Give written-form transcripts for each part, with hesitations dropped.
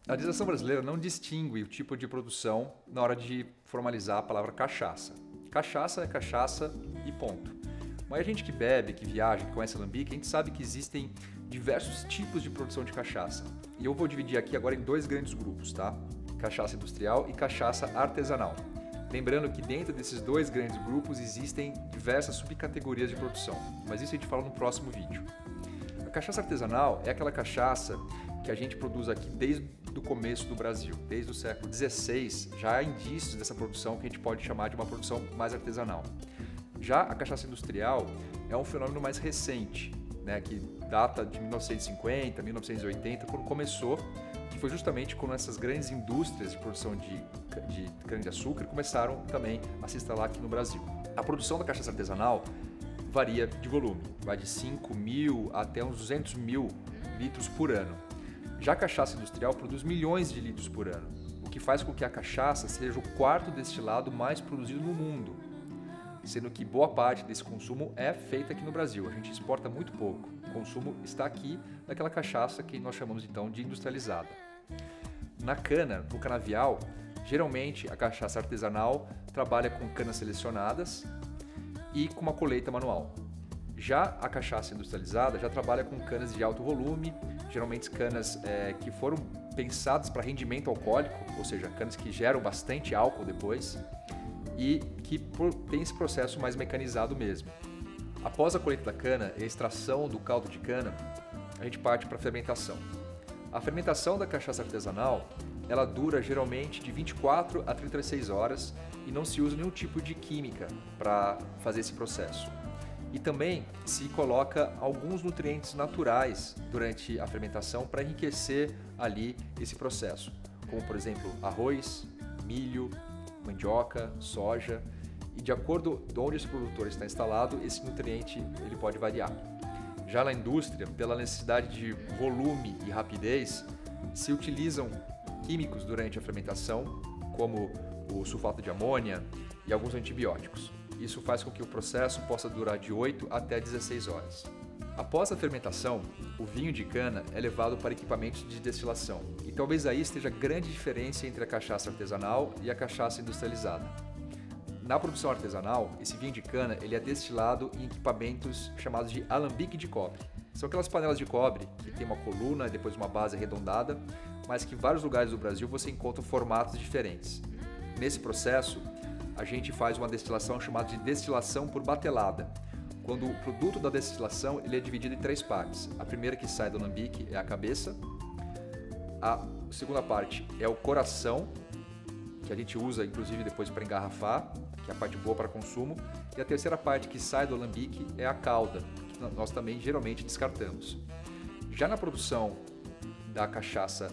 A legislação brasileira não distingue o tipo de produção na hora de formalizar a palavra cachaça. Cachaça é cachaça e ponto. Mas a gente que bebe, que viaja, que conhece alambique, a gente sabe que existem diversos tipos de produção de cachaça. E eu vou dividir aqui agora em dois grandes grupos, tá? Cachaça industrial e cachaça artesanal. Lembrando que dentro desses dois grandes grupos existem diversas subcategorias de produção, mas isso a gente fala no próximo vídeo. A cachaça artesanal é aquela cachaça que a gente produz aqui desde o começo do Brasil, desde o século XVI, já há indícios dessa produção que a gente pode chamar de uma produção mais artesanal. Já a cachaça industrial é um fenômeno mais recente, né, que data de 1950, 1980, quando começou, que foi justamente quando essas grandes indústrias de produção de cana-de-açúcar começaram também a se instalar aqui no Brasil. A produção da cachaça artesanal varia de volume, vai de 5.000 até uns 200.000 litros por ano. Já a cachaça industrial produz milhões de litros por ano, o que faz com que a cachaça seja o quarto destilado mais produzido no mundo, sendo que boa parte desse consumo é feita aqui no Brasil. A gente exporta muito pouco. O consumo está aqui naquela cachaça que nós chamamos então de industrializada. Na cana, no canavial, geralmente a cachaça artesanal trabalha com canas selecionadas e com uma colheita manual. Já a cachaça industrializada já trabalha com canas de alto volume, geralmente canas que foram pensadas para rendimento alcoólico, ou seja, canas que geram bastante álcool depois e que tem esse processo mais mecanizado mesmo. Após a colheita da cana e a extração do caldo de cana, a gente parte para a fermentação. A fermentação da cachaça artesanal, ela dura geralmente de 24 a 36 horas e não se usa nenhum tipo de química para fazer esse processo. E também se coloca alguns nutrientes naturais durante a fermentação para enriquecer ali esse processo, como por exemplo arroz, milho, mandioca, soja, e de acordo com onde esse produtor está instalado, esse nutriente ele pode variar. Já na indústria, pela necessidade de volume e rapidez, se utilizam químicos durante a fermentação, como o sulfato de amônia e alguns antibióticos. Isso faz com que o processo possa durar de 8 até 16 horas. Após a fermentação, o vinho de cana é levado para equipamentos de destilação. E talvez aí esteja a grande diferença entre a cachaça artesanal e a cachaça industrializada. Na produção artesanal, esse vinho de cana ele é destilado em equipamentos chamados de alambique de cobre. São aquelas panelas de cobre que tem uma coluna e depois uma base arredondada, mas que em vários lugares do Brasil você encontra formatos diferentes. Nesse processo, a gente faz uma destilação chamada de destilação por batelada, quando o produto da destilação ele é dividido em três partes. A primeira que sai do alambique é a cabeça, a segunda parte é o coração, que a gente usa inclusive depois para engarrafar, que é a parte boa para consumo, e a terceira parte que sai do alambique é a cauda, que nós também geralmente descartamos. Já na produção da cachaça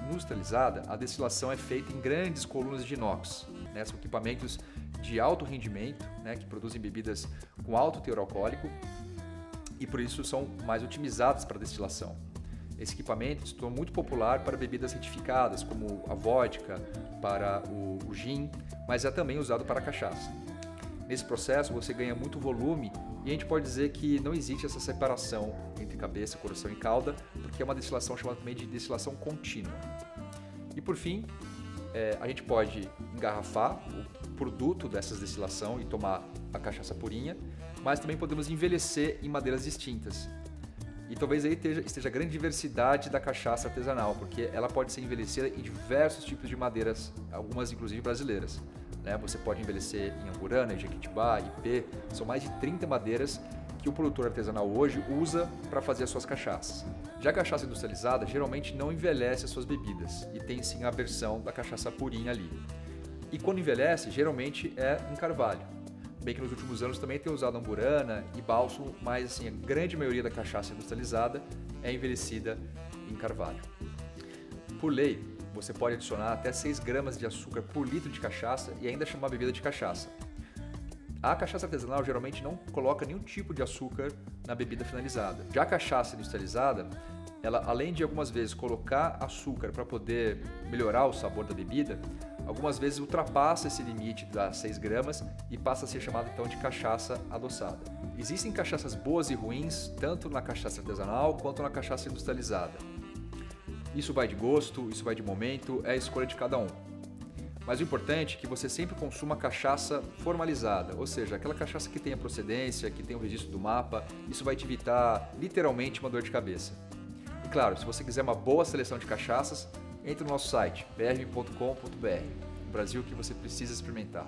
industrializada, a destilação é feita em grandes colunas de inox, né? São equipamentos de alto rendimento, né? Que produzem bebidas com alto teor alcoólico e por isso são mais otimizados para a destilação. Esse equipamento se tornou muito popular para bebidas retificadas, como a vodka, para o gin, mas é também usado para a cachaça. Nesse processo você ganha muito volume e a gente pode dizer que não existe essa separação entre cabeça, coração e cauda, porque é uma destilação chamada também de destilação contínua. E por fim, a gente pode engarrafar o produto dessa destilação e tomar a cachaça purinha, mas também podemos envelhecer em madeiras distintas. E talvez aí esteja a grande diversidade da cachaça artesanal, porque ela pode ser envelhecida em diversos tipos de madeiras, algumas inclusive brasileiras. Você pode envelhecer em Amburana, Jequitibá, Ipê, são mais de 30 madeiras que o produtor artesanal hoje usa para fazer as suas cachaças. Já a cachaça industrializada geralmente não envelhece as suas bebidas e tem sim a versão da cachaça purinha ali. E quando envelhece, geralmente é em carvalho. Bem que nos últimos anos também tem usado amburana e bálsamo, mas assim, a grande maioria da cachaça industrializada é envelhecida em carvalho. Por lei, você pode adicionar até 6 gramas de açúcar por litro de cachaça e ainda chamar a bebida de cachaça. A cachaça artesanal geralmente não coloca nenhum tipo de açúcar na bebida finalizada. Já a cachaça industrializada, ela além de algumas vezes colocar açúcar para poder melhorar o sabor da bebida, algumas vezes ultrapassa esse limite das 6 gramas e passa a ser chamada então de cachaça adoçada. Existem cachaças boas e ruins tanto na cachaça artesanal quanto na cachaça industrializada. Isso vai de gosto, isso vai de momento, é a escolha de cada um. Mas o importante é que você sempre consuma cachaça formalizada, ou seja, aquela cachaça que tem a procedência, que tem o registro do mapa, isso vai te evitar literalmente uma dor de cabeça. E claro, se você quiser uma boa seleção de cachaças, entre no nosso site, brm.com.br, o Brasil que você precisa experimentar.